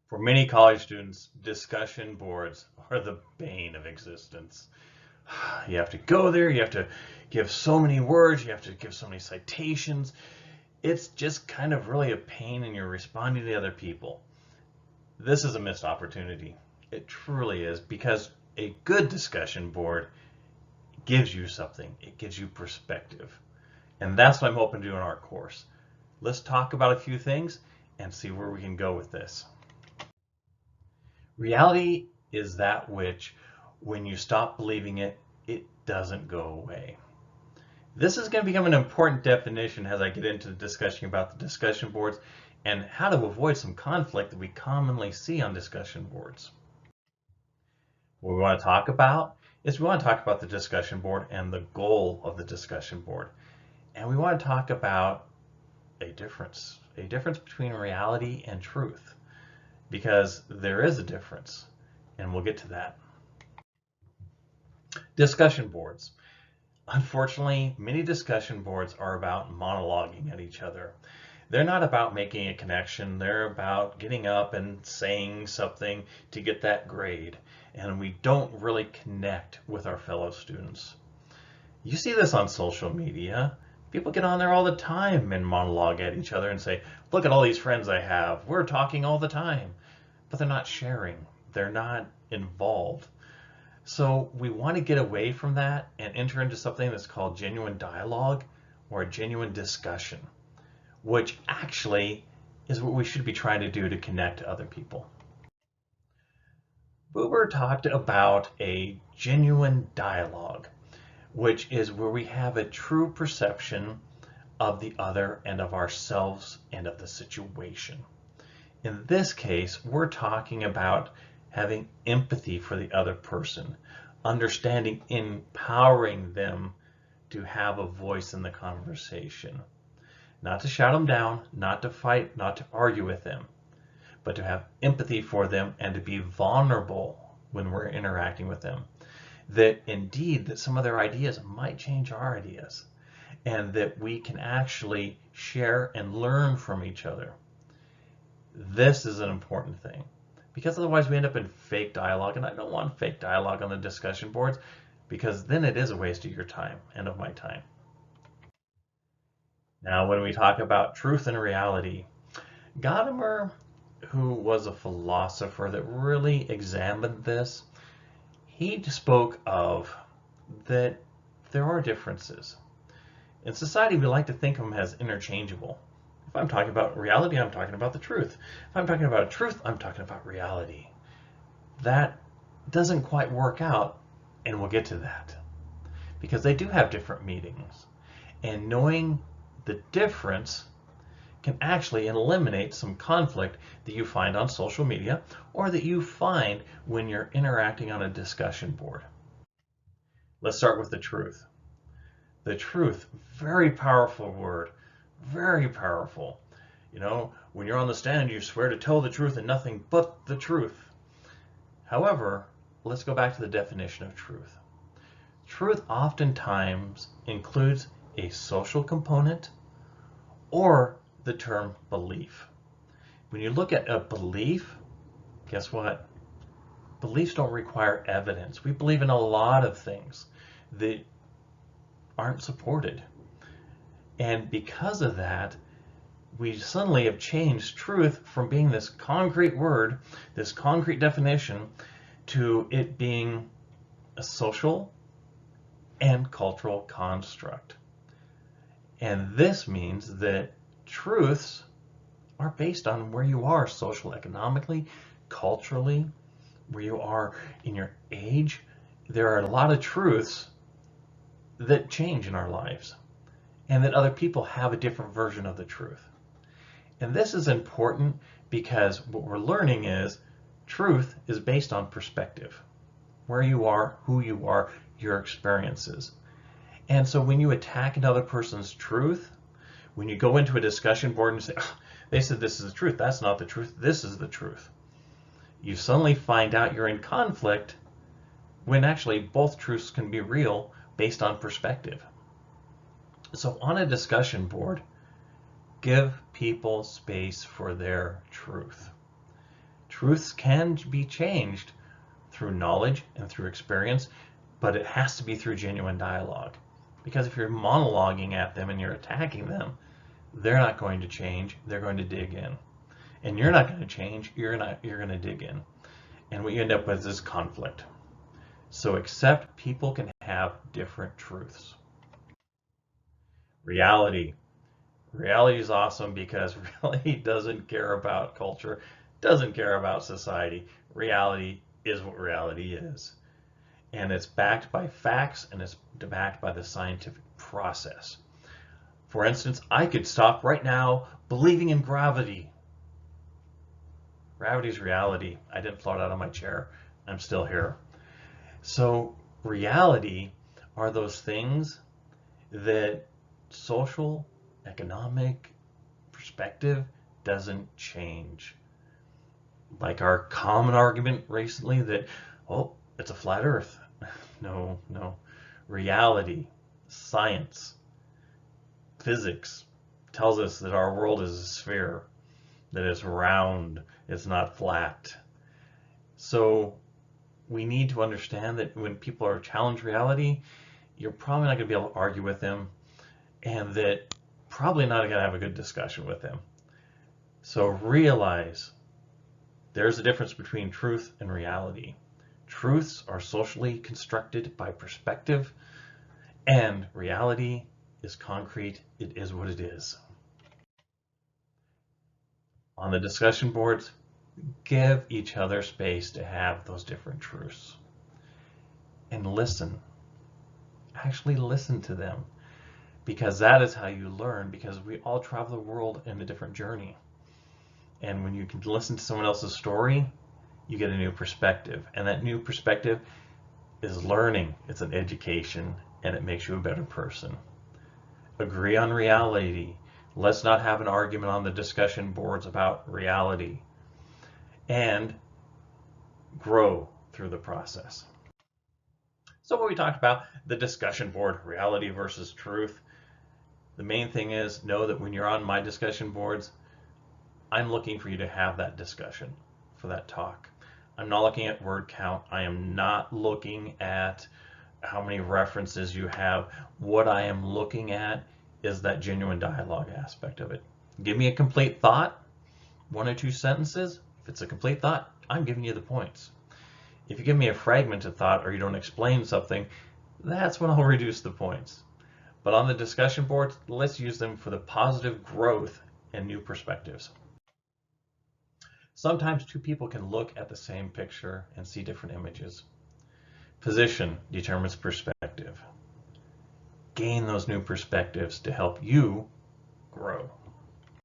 For many college students, discussion boards are the bane of existence. You have to go there, you have to give so many words, you have to give so many citations. It's just kind of really a pain and you're responding to other people. This is a missed opportunity. It truly is, because a good discussion board gives you something. It gives you perspective. And that's what I'm hoping to do in our course. Let's talk about a few things and see where we can go with this. Reality is that which, when you stop believing it, it doesn't go away. This is going to become an important definition as I get into the discussion about the discussion boards and how to avoid some conflict that we commonly see on discussion boards. What we want to talk about is we want to talk about the discussion board and the goal of the discussion board. And we want to talk about a difference between reality and truth, because there is a difference, and we'll get to that. Discussion boards. Unfortunately, many discussion boards are about monologuing at each other. They're not about making a connection. They're about getting up and saying something to get that grade. And we don't really connect with our fellow students. You see this on social media. People get on there all the time and monologue at each other and say, look at all these friends I have. We're talking all the time. But they're not sharing. They're not involved. So we want to get away from that and enter into something that's called genuine dialogue or a genuine discussion, which actually is what we should be trying to do to connect to other people. Buber talked about a genuine dialogue, which is where we have a true perception of the other and of ourselves and of the situation. In this case, we're talking about having empathy for the other person, understanding, empowering them to have a voice in the conversation. Not to shout them down, not to fight, not to argue with them, but to have empathy for them and to be vulnerable when we're interacting with them. That indeed, that some of their ideas might change our ideas, and that we can actually share and learn from each other. This is an important thing, because otherwise we end up in fake dialogue, and I don't want fake dialogue on the discussion boards, because then it is a waste of your time and of my time. Now, when we talk about truth and reality, Gadamer, who was a philosopher that really examined this, he spoke of that there are differences. In society, we like to think of them as interchangeable. If I'm talking about reality, I'm talking about the truth. If I'm talking about truth, I'm talking about reality. That doesn't quite work out, and we'll get to that, because they do have different meanings. And knowing the difference can actually eliminate some conflict that you find on social media or that you find when you're interacting on a discussion board. Let's start with the truth. The truth, very powerful word, very powerful. You know, when you're on the stand, you swear to tell the truth and nothing but the truth. However, let's go back to the definition of truth. Truth oftentimes includes a social component or the term belief. When you look at a belief, guess what? Beliefs don't require evidence. We believe in a lot of things that aren't supported. And because of that, we suddenly have changed truth from being this concrete word, this concrete definition, to it being a social and cultural construct. And this means that truths are based on where you are social, economically, culturally, where you are in your age. There are a lot of truths that change in our lives, and that other people have a different version of the truth. And this is important because what we're learning is truth is based on perspective, where you are, who you are, your experiences. And so when you attack another person's truth, when you go into a discussion board and say, oh, they said this is the truth, that's not the truth, this is the truth, you suddenly find out you're in conflict when actually both truths can be real based on perspective. So on a discussion board, give people space for their truth. Truths can be changed through knowledge and through experience, but it has to be through genuine dialogue. Because if you're monologuing at them and you're attacking them, they're not going to change. They're going to dig in. And you're not going to change. You're going to dig in. And what you end up with is conflict. So accept people can have different truths. Reality. Reality is awesome because reality doesn't care about culture, doesn't care about society. Reality is what reality is. And it's backed by facts and it's backed by the scientific process. For instance, I could stop right now believing in gravity. Gravity is reality. I didn't float out of my chair. I'm still here. So reality are those things that social, economic perspective doesn't change. Like our common argument recently that, oh, it's a flat earth. No. Reality, science, physics tells us that our world is a sphere, that it's round, it's not flat. So we need to understand that when people are challenged reality, you're probably not going to be able to argue with them, and that probably not going to have a good discussion with them. So realize there's a difference between truth and reality. Truths are socially constructed by perspective, and reality is concrete. It is what it is. On the discussion boards, give each other space to have those different truths. And listen. Actually listen to them. Because that is how you learn, because we all travel the world in a different journey. And when you can listen to someone else's story, you get a new perspective. And that new perspective is learning. It's an education, and it makes you a better person. Agree on reality. Let's not have an argument on the discussion boards about reality. And grow through the process. So what we talked about, the discussion board, reality versus truth. The main thing is know that when you're on my discussion boards, I'm looking for you to have that discussion, for that talk. I'm not looking at word count. I am not looking at how many references you have. What I am looking at is that genuine dialogue aspect of it. Give me a complete thought, 1 or 2 sentences. If it's a complete thought, I'm giving you the points. If you give me a fragmented thought or you don't explain something, that's when I'll reduce the points. But on the discussion boards, let's use them for the positive growth and new perspectives. Sometimes two people can look at the same picture and see different images. Position determines perspective. Gain those new perspectives to help you grow.